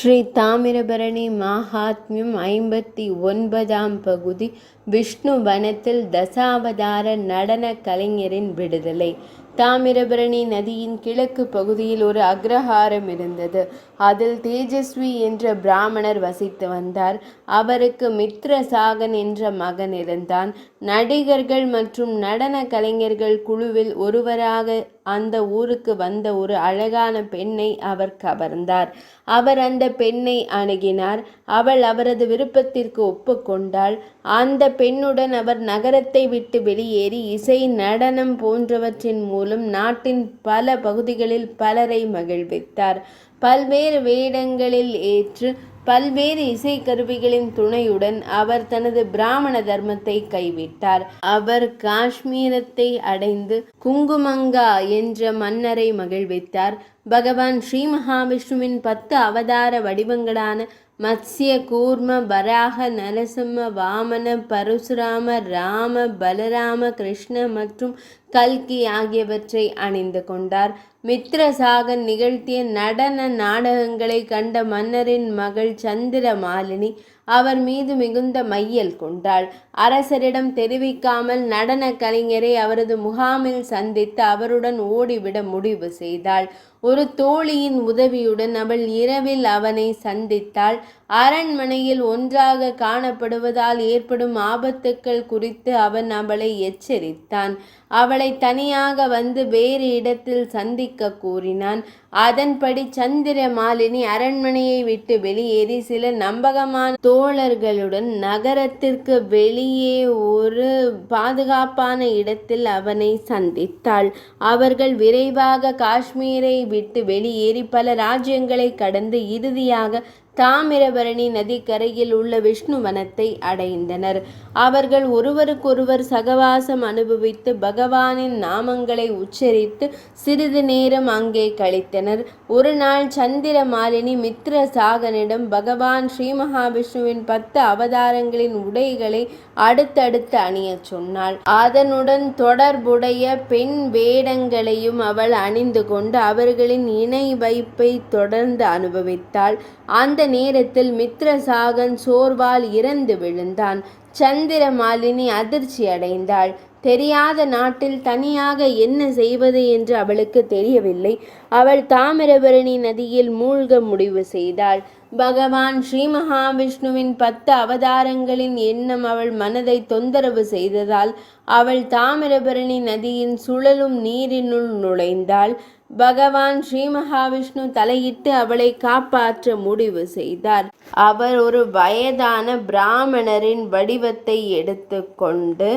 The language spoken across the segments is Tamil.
ஸ்ரீ தாமிரபரணி மாஹாத்மியம் 59ஆம் பகுதி. விஷ்ணு வனத்தில் தசாவதார நடன கலைஞரின் விடுதலை. தாமிரபரணி நதியின் கிழக்கு பகுதியில் ஒரு அக்ரஹாரம் இருந்தது. அதில் தேஜஸ்வி என்ற பிராமணர் வசித்து வந்தார். அவருக்கு மித்ரசாகன் என்ற மகன் இருந்தான். நடிகர்கள் மற்றும் நடன கலைஞர்கள் குழுவில் ஒருவராக அந்த ஊருக்கு வந்த ஒரு அழகான பெண்ணை அவர் கவர்ந்தார். அவர் அந்த பெண்ணை அணுகினார். அவள் அவரது விருப்பத்திற்கு ஒப்புக்கொண்டாள். அந்த பெண்ணுடன் அவர் நகரத்தை விட்டு வெளியேறி இசை, நடனம் போன்றவற்றின் மூலம் நாட்டின் பல பகுதிகளில் பலரை மகிழ்வித்தார். பல்வேறு வேடங்களில் ஏற்று பல்வேறு இசைக்கருவிகளின் துணையுடன் அவர் தனது பிராமண தர்மத்தை கைவிட்டார். அவர் காஷ்மீரத்தை அடைந்து குங்குமங்கா என்ற மன்னரை மகிழ்வித்தார். பகவான் ஸ்ரீ மகாவிஷ்ணுவின் 10 அவதார வடிவங்களான மத்ஸ்ய, கூர்ம, வராக, நரசிம்ம, வாமன, பரசுராம, ராம, பலராம, கிருஷ்ண மற்றும் கல்கி ஆகியவற்றை அணிந்து கொண்டார். மித்ரசாகன் நிகழ்த்திய நடன நாடகங்களை கண்ட மன்னரின் மகள் சந்திரமாலினி அவர் மீது மிகுந்த மையல் கொண்டாள். அரசரிடம் தெரிவிக்காமல் நடன கலைஞரை அவரது முகாமில் சந்தித்து அவருடன் ஓடிவிட முடிவு செய்தாள். ஒரு தோழியின் உதவியுடன் அவள் இரவில் அவனை சந்தித்தாள். அரண்மனையில் ஒன்றாக காணப்படுவதால் ஏற்படும் ஆபத்துக்கள் குறித்து அவன் அவளை எச்சரித்தான். அவளை தனியாக வந்து வேறு இடத்தில் சந்திக்க கூறினான். அதன்படி சந்திரமாலினி அரண்மனையை விட்டு வெளியேறி சில நம்பகமான தோழர்களுடன் நகரத்திற்கு வெளியே ஒரு பாதுகாப்பான இடத்தில் அவனை சந்தித்தாள். அவர்கள் விரைவாக காஷ்மீரை விட்டு வெளியேறி பல ராஜ்யங்களை கடந்து இறுதியாக தாமிரபரணி நதிக்கரையில் உள்ள விஷ்ணு வனத்தை அடைந்தனர். அவர்கள் ஒருவருக்கொருவர் சகவாசம் அனுபவித்து பகவானின் நாமங்களை உச்சரித்து சிறிது நேரம் அங்கே கழித்தனர். ஒரு நாள் சந்திரமாலினி மித்ரசாகனிடம் பகவான் ஸ்ரீ மகாவிஷ்ணுவின் 10 அவதாரங்களின் உடைகளை அடுத்தடுத்து அணியச் சொன்னாள். அதனுடன் தொடர்புடைய பெண் வேடங்களையும் அவள் அணிந்து கொண்டு அவர்களின் இணை வைப்பை தொடர்ந்து அனுபவித்தாள். அந்த நேரத்தில் மித்ரசாகன் சோர்வால் இறந்து விழுந்தான். சந்திரமாலினி அதிர்ச்சி அடைந்தாள். தெரியாத நாட்டில் தனியாக என்ன செய்வது என்று அவளுக்கு தெரியவில்லை. அவள் தாமிரபரணி நதியில் மூழ்க முடிவு செய்தாள். பகவான் ஸ்ரீ மகாவிஷ்ணுவின் 10 அவதாரங்களின் எண்ணம் அவள் மனதை தொந்தரவு செய்ததால் அவள் தாமிரபரணி நதியின் சுழலும் நீரினுள் நுழைந்தாள். பகவான் ஸ்ரீ மகாவிஷ்ணு தலையிட்டு அவளை காப்பாற்ற முடிவு செய்தார். அவர் ஒரு வயதான பிராமணரின் வடிவத்தை எடுத்து கொண்டு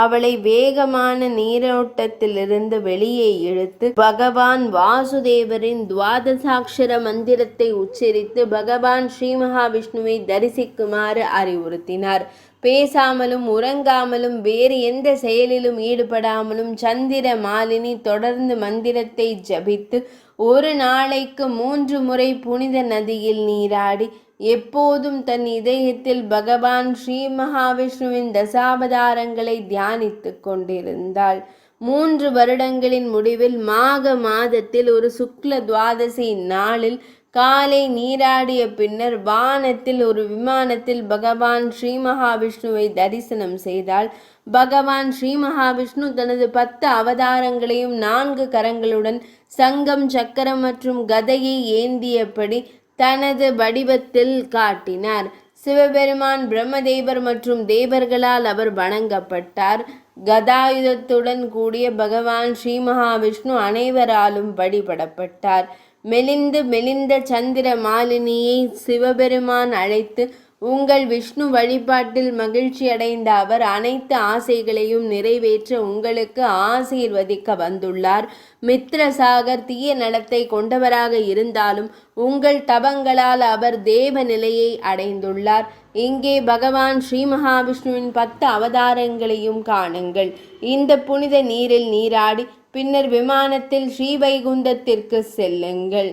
அவளை வேகமான நீரோட்டத்திலிருந்து வெளியே இழுத்து பகவான் வாசுதேவரின் துவாதசாட்சர மந்திரத்தை உச்சரித்து பகவான் ஸ்ரீ மகாவிஷ்ணுவை தரிசிக்குமாறு அறிவுறுத்தினார். பேசாமலும் உறங்காமலும் வேறு எந்த செயலிலும் ஈடுபடாமலும் சந்திரமாலினி தொடர்ந்து மந்திரத்தை ஜபித்து ஒரு நாளைக்கு 3 முறை புனித நதியில் நீராடி எப்போதும் தன் இதயத்தில் பகவான் ஸ்ரீ மகாவிஷ்ணுவின் தசாவதாரங்களை தியானித்து கொண்டிருந்தாள். 3 வருடங்களின் முடிவில் மாக மாதத்தில் ஒரு சுக்ல துவாதசி நாளில் காலை நீராடிய பின்னர் வானத்தில் ஒரு விமானத்தில் பகவான் ஸ்ரீ மகாவிஷ்ணுவை தரிசனம் செய்தாள். பகவான் ஸ்ரீ மகாவிஷ்ணு தனது 10 அவதாரங்களையும் 4 கரங்களுடன் சங்கம், சக்கரம் மற்றும் கதையை ஏந்தியபடி தனது வடிவத்தில் காட்டினார். சிவபெருமான், பிரம்மதேவர் மற்றும் தேவர்களால் அவர் வணங்கப்பட்டார். கதாயுதத்துடன் கூடிய பகவான் ஸ்ரீ மகாவிஷ்ணு அனைவராலும் வழிபடப்பட்டார். மெலிந்த சந்திரமாலினியை சிவபெருமான் அழைத்து, உங்கள் விஷ்ணு வழிபாட்டில் மகிழ்ச்சி அடைந்த அவர் அனைத்து ஆசைகளையும் நிறைவேற்ற உங்களுக்கு ஆசீர்வதிக்க வந்துள்ளார். மித்ரசாகர் தீய நடத்தை கொண்டவராக இருந்தாலும் உங்கள் தபங்களால் அவர் தேவ நிலையை அடைந்துள்ளார். இங்கே பகவான் ஸ்ரீ மகாவிஷ்ணுவின் 10 அவதாரங்களையும் காணுங்கள். இந்த புனித நீரில் நீராடி பின்னர் விமானத்தில் ஸ்ரீவைகுந்தத்திற்கு செல்லுங்கள்.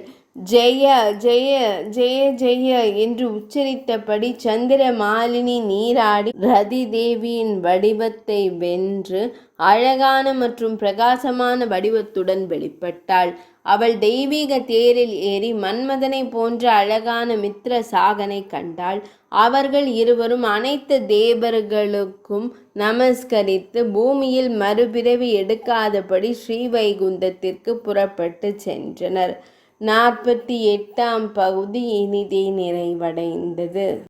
ஜெய ஜெய ஜெய ஜெய என்று உச்சரித்தபடி சந்திரமாலினி நீராடி ரதி தேவியின் வடிவத்தை வென்று அழகான மற்றும் பிரகாசமான வடிவத்துடன் வெளிப்பட்டாள். அவள் தெய்வீக தேரில் ஏறி மன்மதனை போன்ற அழகான மித்ர சாகனை கண்டாள். அவர்கள் இருவரும் அனைத்து தேவர்களுக்கும் நமஸ்கரித்து பூமியில் மறுபிறவி எடுக்காதபடி ஸ்ரீவைகுந்தத்திற்கு புறப்பட்டு சென்றனர். 48ஆம் பகுதி இனிதே நிறைவடைந்தது.